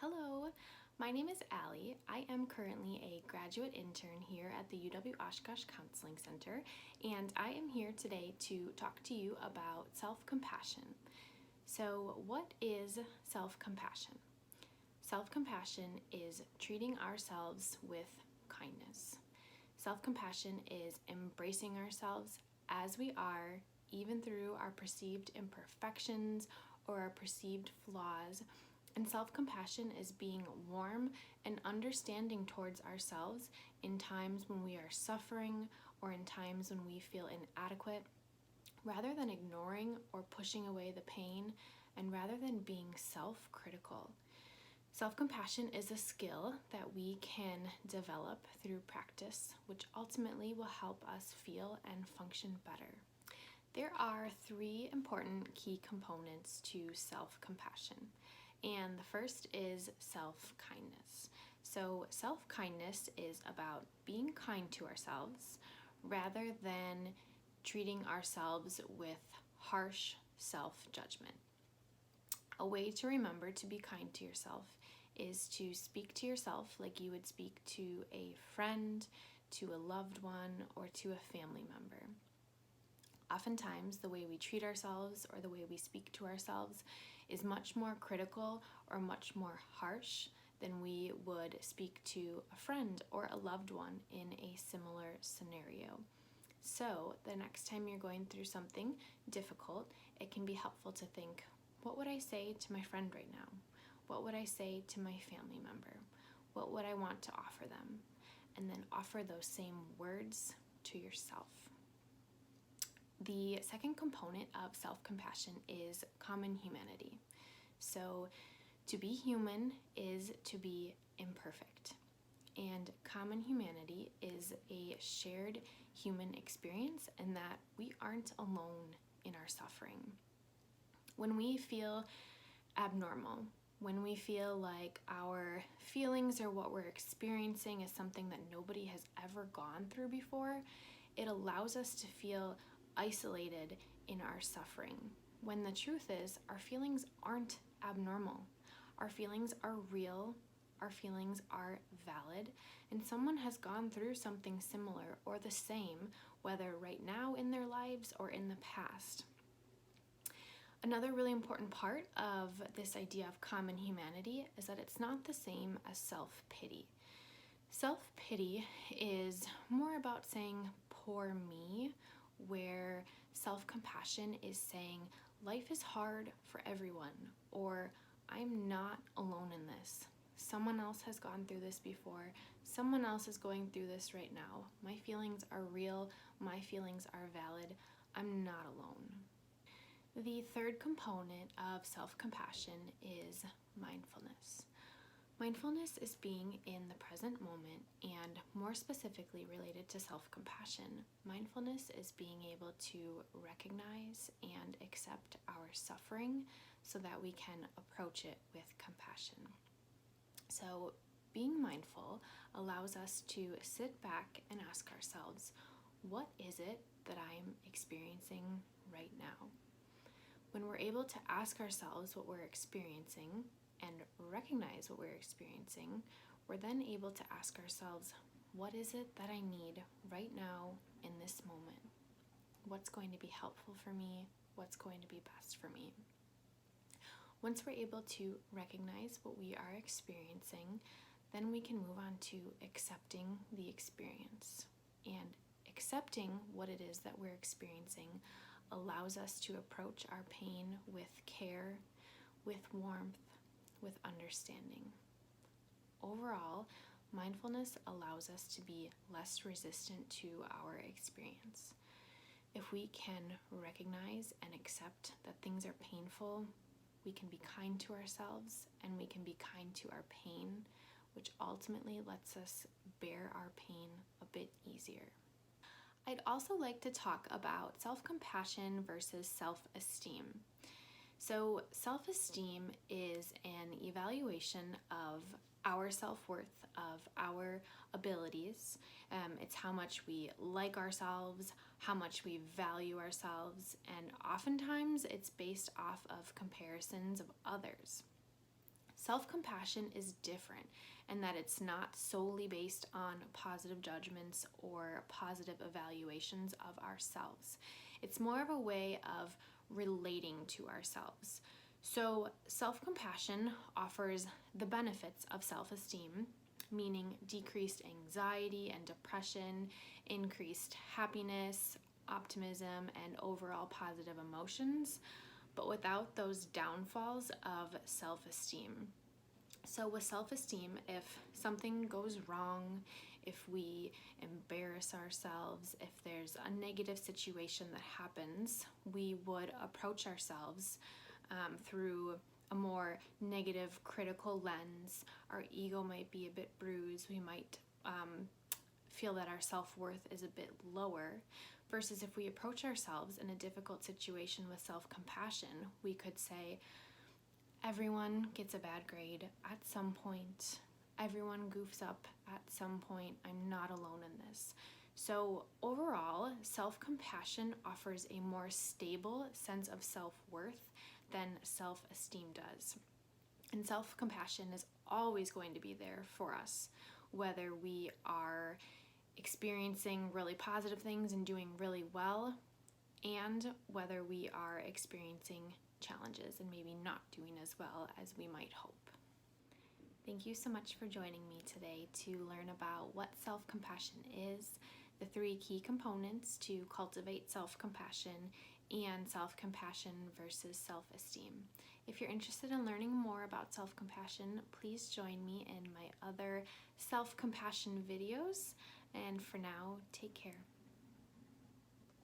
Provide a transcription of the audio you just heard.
Hello, my name is Allie. I am currently a graduate intern here at the UW-Oshkosh Counseling Center, and I am here today to talk to you about self-compassion. So, what is self-compassion? Self-compassion is treating ourselves with kindness. Self-compassion is embracing ourselves as we are, even through our perceived imperfections or our perceived flaws. And self-compassion is being warm and understanding towards ourselves in times when we are suffering or in times when we feel inadequate, rather than ignoring or pushing away the pain, and rather than being self-critical. Self-compassion is a skill that we can develop through practice, which ultimately will help us feel and function better. There are three important key components to self-compassion. And the first is self-kindness. So self-kindness is about being kind to ourselves rather than treating ourselves with harsh self-judgment. A way to remember to be kind to yourself is to speak to yourself like you would speak to a friend, to a loved one, or to a family member. Oftentimes, the way we treat ourselves or the way we speak to ourselves is much more critical or much more harsh than we would speak to a friend or a loved one in a similar scenario. So, the next time you're going through something difficult, it can be helpful to think, what would I say to my friend right now? What would I say to my family member? What would I want to offer them? And then offer those same words to yourself. The second component of self-compassion is common humanity. So, to be human is to be imperfect. And common humanity is a shared human experience, and that we aren't alone in our suffering. When we feel abnormal, when we feel like our feelings or what we're experiencing is something that nobody has ever gone through before, it allows us to feel isolated in our suffering, when the truth is our feelings aren't abnormal. Our feelings are real, our feelings are valid, and someone has gone through something similar or the same, whether right now in their lives or in the past. Another really important part of this idea of common humanity is that it's not the same as self-pity. Self-pity is more about saying, poor me, where self-compassion is saying, life is hard for everyone, or I'm not alone in this. Someone else has gone through this before. Someone else is going through this right now. My feelings are real. My feelings are valid. I'm not alone. The third component of self-compassion is mindfulness. Mindfulness is being in the present moment, and more specifically related to self-compassion, mindfulness is being able to recognize and accept our suffering so that we can approach it with compassion. So, being mindful allows us to sit back and ask ourselves, what is it that I'm experiencing right now? When we're able to ask ourselves what we're experiencing and recognize what we're experiencing, we're then able to ask ourselves, what is it that I need right now in this moment? What's going to be helpful for me? What's going to be best for me? Once we're able to recognize what we are experiencing, then we can move on to accepting the experience. And accepting what it is that we're experiencing allows us to approach our pain with care, with warmth, with understanding. Overall, mindfulness allows us to be less resistant to our experience. If we can recognize and accept that things are painful, we can be kind to ourselves and we can be kind to our pain, which ultimately lets us bear our pain a bit easier. I'd also like to talk about self-compassion versus self-esteem. So, self-esteem is an evaluation of our self-worth, of our abilities. It's how much we like ourselves, how much we value ourselves, and oftentimes it's based off of comparisons of others. self-compassion is different in that it's not solely based on positive judgments or positive evaluations of ourselves. It's more of a way of relating to ourselves. So self-compassion offers the benefits of self-esteem, meaning decreased anxiety and depression, increased happiness, optimism, and overall positive emotions, but without those downfalls of self-esteem. So with self-esteem, if something goes wrong, if we embarrass ourselves, if there's a negative situation that happens, we would approach ourselves through a more negative, critical lens. Our ego might be a bit bruised. We might feel that our self-worth is a bit lower. Versus if we approach ourselves in a difficult situation with self-compassion, we could say, everyone gets a bad grade at some point. Everyone goofs up at some point. I'm not alone in this. So overall, self-compassion offers a more stable sense of self-worth than self-esteem does. And self-compassion is always going to be there for us, whether we are experiencing really positive things and doing really well, and whether we are experiencing challenges and maybe not doing as well as we might hope. Thank you so much for joining me today to learn about what self-compassion is, the 3 key components to cultivate self-compassion, and self-compassion versus self-esteem. If you're interested in learning more about self-compassion, please join me in my other self-compassion videos. And for now, take care.